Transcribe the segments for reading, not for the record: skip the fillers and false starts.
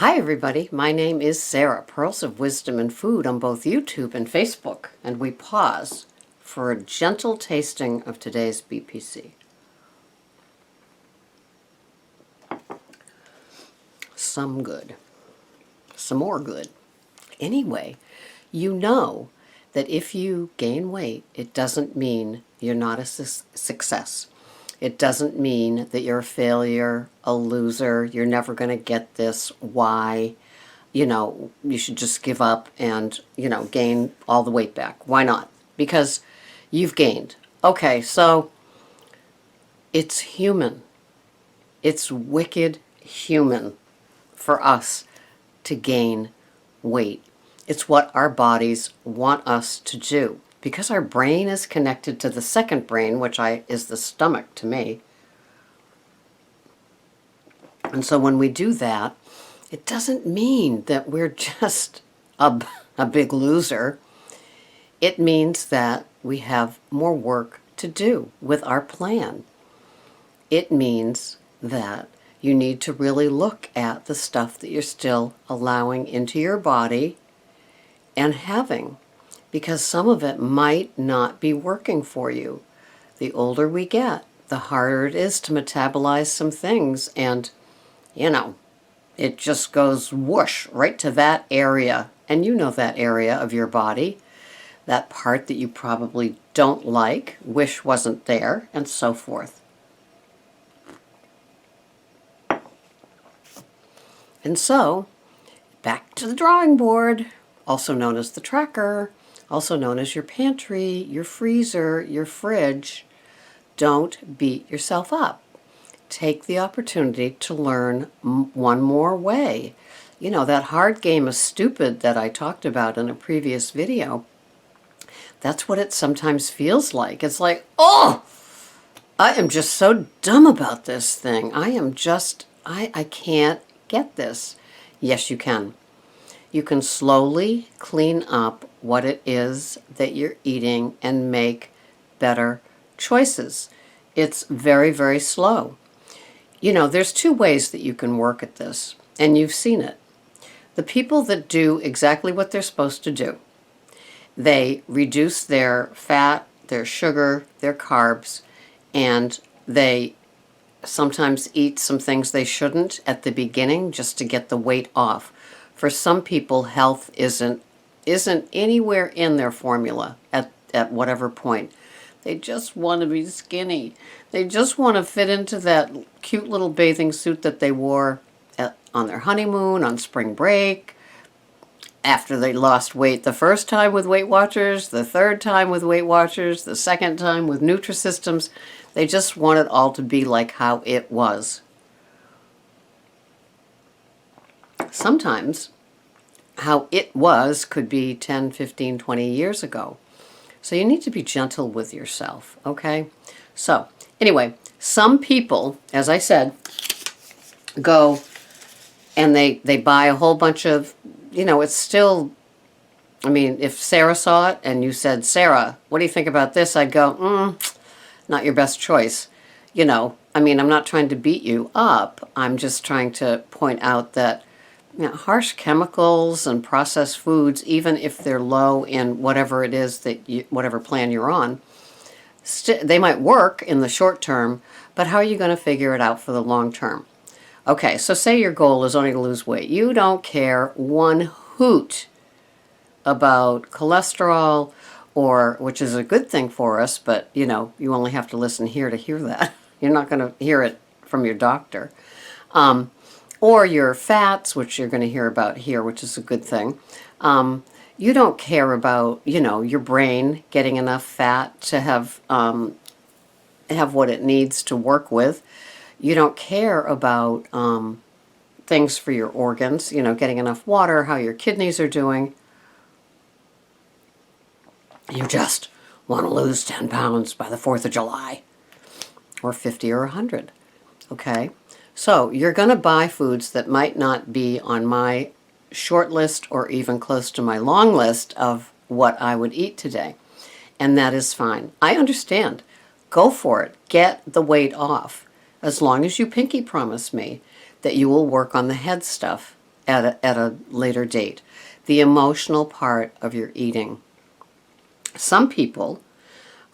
Hi everybody, my name is Sarah, Pearls of Wisdom and Food on both YouTube and Facebook, and we pause for a gentle tasting of today's BPC. Some good. Some more good. Anyway, you know that if you gain weight, it doesn't mean you're not a success. It doesn't mean that you're a failure, a loser, you're never going to get this, why, you should just give up and, gain all the weight back. Why not? Because you've gained. Okay, so it's human. It's wicked human for us to gain weight. It's what our bodies want us to do. Because our brain is connected to the second brain, which is the stomach to me. And so when we do that, it doesn't mean that we're just a big loser. It means that we have more work to do with our plan. It means that you need to really look at the stuff that you're still allowing into your body and having, because some of it might not be working for you. The older we get, the harder it is to metabolize some things, and it just goes whoosh right to that area. And you know that area of your body, that part that you probably don't like, wish wasn't there, and so forth. And so, back to the drawing board, also known as the tracker, also known as your pantry, your freezer, your fridge. Don't beat yourself up. Take the opportunity to learn one more way. That hard game of stupid that I talked about in a previous video, that's what it sometimes feels like. It's like, oh, I am just so dumb about this thing. I can't get this. Yes, you can. You can slowly clean up what it is that you're eating and make better choices. It's very, very slow. There's two ways that you can work at this, and you've seen it. The people that do exactly what they're supposed to do, they reduce their fat, their sugar, their carbs, and they sometimes eat some things they shouldn't at the beginning just to get the weight off. For some people, health isn't anywhere in their formula at whatever point. They just want to be skinny. They just want to fit into that cute little bathing suit that they wore on their honeymoon, on spring break, after they lost weight the first time with Weight Watchers, the third time with Weight Watchers, the second time with Nutrisystems. They just want it all to be like how it was. Sometimes how it was could be 10, 15, 20 years ago. So you need to be gentle with yourself, okay? So anyway, some people, as I said, go and they buy a whole bunch of, it's still, if Sarah saw it and you said, Sarah, what do you think about this? I'd go, not your best choice. I'm not trying to beat you up. I'm just trying to point out that harsh chemicals and processed foods, even if they're low in whatever it is whatever plan you're on, they might work in the short term, but how are you going to figure it out for the long term? Okay, so say your goal is only to lose weight. You don't care one hoot about cholesterol, which is a good thing for us, but you only have to listen here to hear that. You're not going to hear it from your doctor. Or your fats, which you're going to hear about here, which is a good thing. You don't care about, your brain getting enough fat to have what it needs to work with. You don't care about things for your organs, getting enough water, how your kidneys are doing. You just want to lose 10 pounds by the 4th of July, or 50 or 100, okay? So you're going to buy foods that might not be on my short list or even close to my long list of what I would eat today. And that is fine. I understand. Go for it. Get the weight off. As long as you pinky promise me that you will work on the head stuff at a later date. The emotional part of your eating. Some people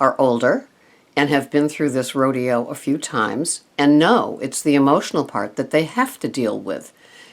are older and have been through this rodeo a few times and know it's the emotional part that they have to deal with,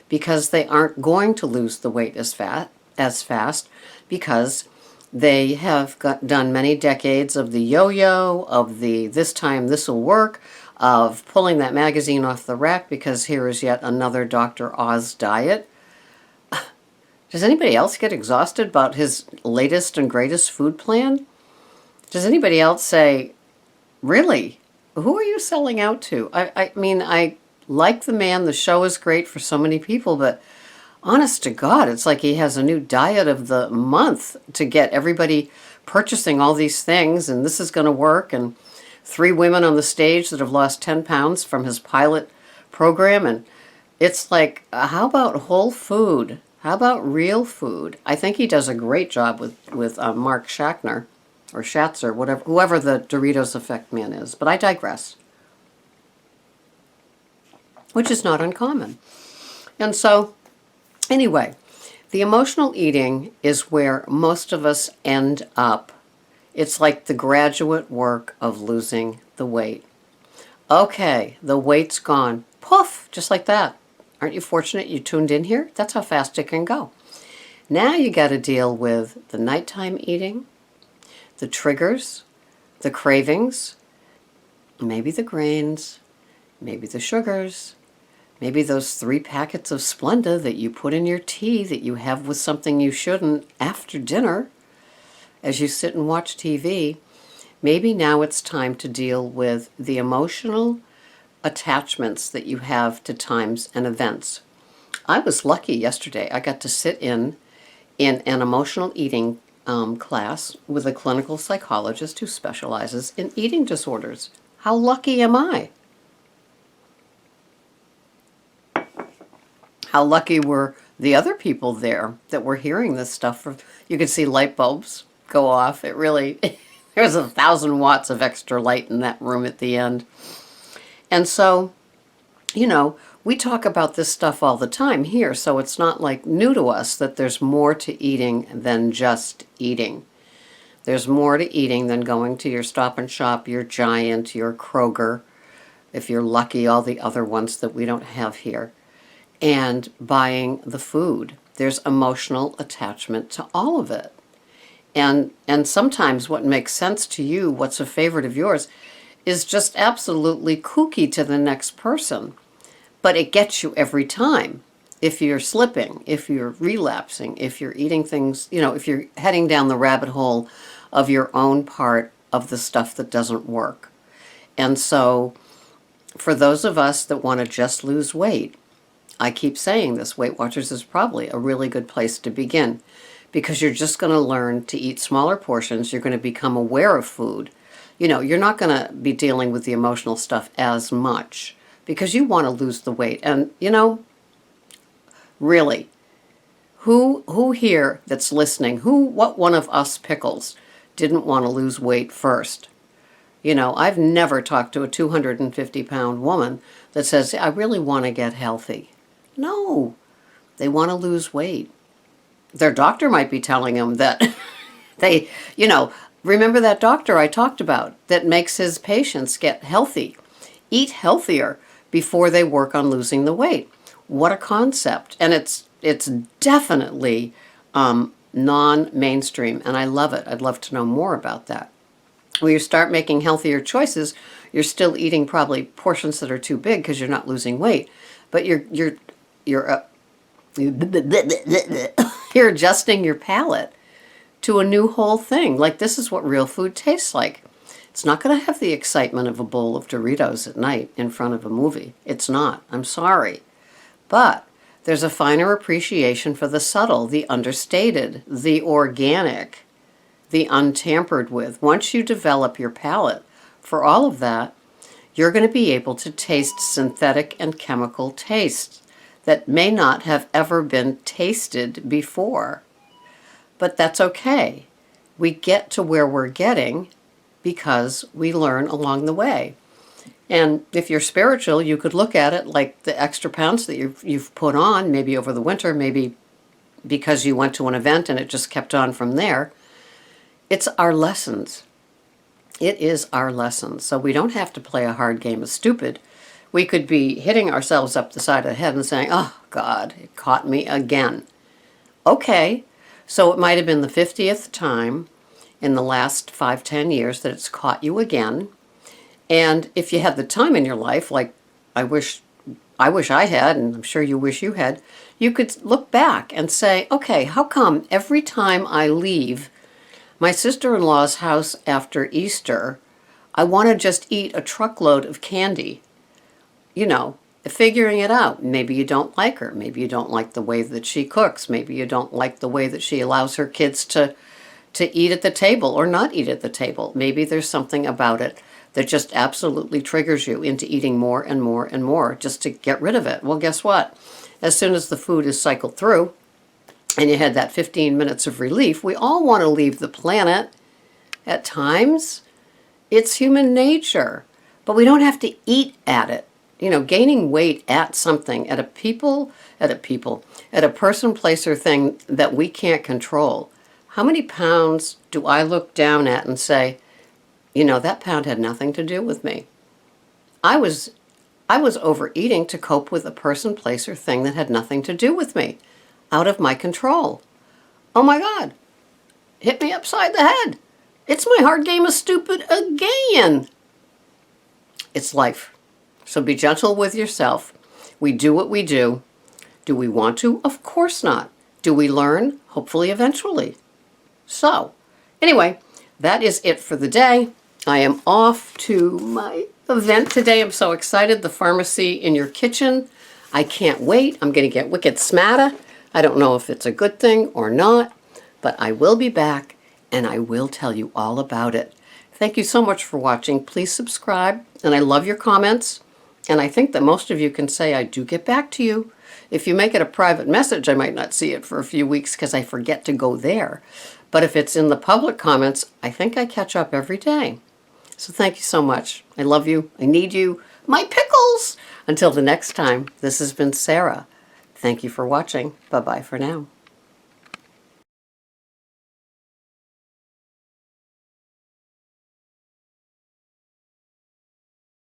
because they aren't going to lose the weight as fast because they have done many decades of the yo-yo, of the this time this will work, of pulling that magazine off the rack because here is yet another Dr. Oz diet. Does anybody else get exhausted about his latest and greatest food plan? Does anybody else say, really? Who are you selling out to? I mean, I like the man. The show is great for so many people, but honest to God, it's like he has a new diet of the month to get everybody purchasing all these things, and this is going to work, and 3 women on the stage that have lost 10 pounds from his pilot program, and it's like, how about whole food? How about real food? I think he does a great job with Mark Schatzner, or Schatzer, whatever, whoever the Doritos Effect man is, but I digress. Which is not uncommon. And so, anyway, the emotional eating is where most of us end up. It's like the graduate work of losing the weight. Okay, the weight's gone. Poof, just like that. Aren't you fortunate you tuned in here? That's how fast it can go. Now you got to deal with the nighttime eating, the triggers, the cravings, maybe the grains, maybe the sugars, maybe those 3 packets of Splenda that you put in your tea that you have with something you shouldn't after dinner as you sit and watch TV. Maybe now it's time to deal with the emotional attachments that you have to times and events. I was lucky yesterday. I got to sit in an emotional eating class with a clinical psychologist who specializes in eating disorders. How lucky am I? How lucky were the other people there that were hearing this stuff? You could see light bulbs go off. It really, there was 1,000 watts of extra light in that room at the end. And so, you know, we talk about this stuff all the time here, so it's not like new to us that there's more to eating than just eating. There's more to eating than going to your Stop and Shop, your Giant, your Kroger, if you're lucky, all the other ones that we don't have here, and buying the food. There's emotional attachment to all of it. And sometimes what makes sense to you, what's a favorite of yours, is just absolutely kooky to the next person. But it gets you every time. If you're slipping, if you're relapsing, if you're eating things, you know, if you're heading down the rabbit hole of your own part of the stuff that doesn't work. And so for those of us that want to just lose weight, I keep saying this, Weight Watchers is probably a really good place to begin, because you're just going to learn to eat smaller portions. You're going to become aware of food. You know, you're not going to be dealing with the emotional stuff as much because you want to lose the weight. And, you know, really, who here that's listening, what one of us pickles didn't want to lose weight first? You know, I've never talked to a 250-pound woman that says, I really want to get healthy. No, they want to lose weight. Their doctor might be telling them that they, you know, remember that doctor I talked about that makes his patients get healthy, eat healthier before they work on losing the weight. What a concept. And it's definitely non-mainstream, and I love it. I'd love to know more about that. When you start making healthier choices, you're still eating probably portions that are too big because you're not losing weight, but you're adjusting your palate to a new whole thing. Like, this is what real food tastes like. It's not going to have the excitement of a bowl of Doritos at night in front of a movie. It's not. I'm sorry. But there's a finer appreciation for the subtle, the understated, the organic, the untampered with. Once you develop your palate for all of that, you're going to be able to taste synthetic and chemical tastes that may not have ever been tasted before. But that's okay. We get to where we're getting because we learn along the way. And if you're spiritual, you could look at it like the extra pounds that you've put on, maybe over the winter, maybe because you went to an event and it just kept on from there. It's our lessons. It is our lessons. So we don't have to play a hard game of stupid. We could be hitting ourselves up the side of the head and saying, oh, God, it caught me again. Okay, so it might have been the 50th time in the last 5-10 years that it's caught you again. And if you had the time in your life, like I wish I had, and I'm sure you wish you had, you could look back and say, okay, how come every time I leave my sister-in-law's house after Easter, I want to just eat a truckload of candy? You know, figuring it out. Maybe you don't like her. Maybe you don't like the way that she cooks. Maybe you don't like the way that she allows her kids to eat at the table or not eat at the table. Maybe there's something about it that just absolutely triggers you into eating more and more and more just to get rid of it. Well, guess what? As soon as the food is cycled through and you had that 15 minutes of relief, we all want to leave the planet at times. It's human nature, but we don't have to eat at it. You know, gaining weight at something, at a person, place, or thing that we can't control. How many pounds do I look down at and say, you know, that pound had nothing to do with me? I was overeating to cope with a person, place, or thing that had nothing to do with me, out of my control. Oh my God, hit me upside the head. It's my hard game of stupid again. It's life. So be gentle with yourself. We do what we do. Do we want to? Of course not. Do we learn? Hopefully, eventually. So, anyway, that is it for the day. I am off to my event today. I'm so excited. The Pharmacy in Your Kitchen. I can't wait. I'm going to get wicked smatter. I don't know if it's a good thing or not, but I will be back and I will tell you all about it. Thank you so much for watching. Please subscribe, and I love your comments. And I think that most of you can say I do get back to you. If you make it a private message, I might not see it for a few weeks because I forget to go there. But if it's in the public comments, I think I catch up every day. So thank you so much. I love you. I need you. My pickles! Until the next time, this has been Sarah. Thank you for watching. Bye-bye for now.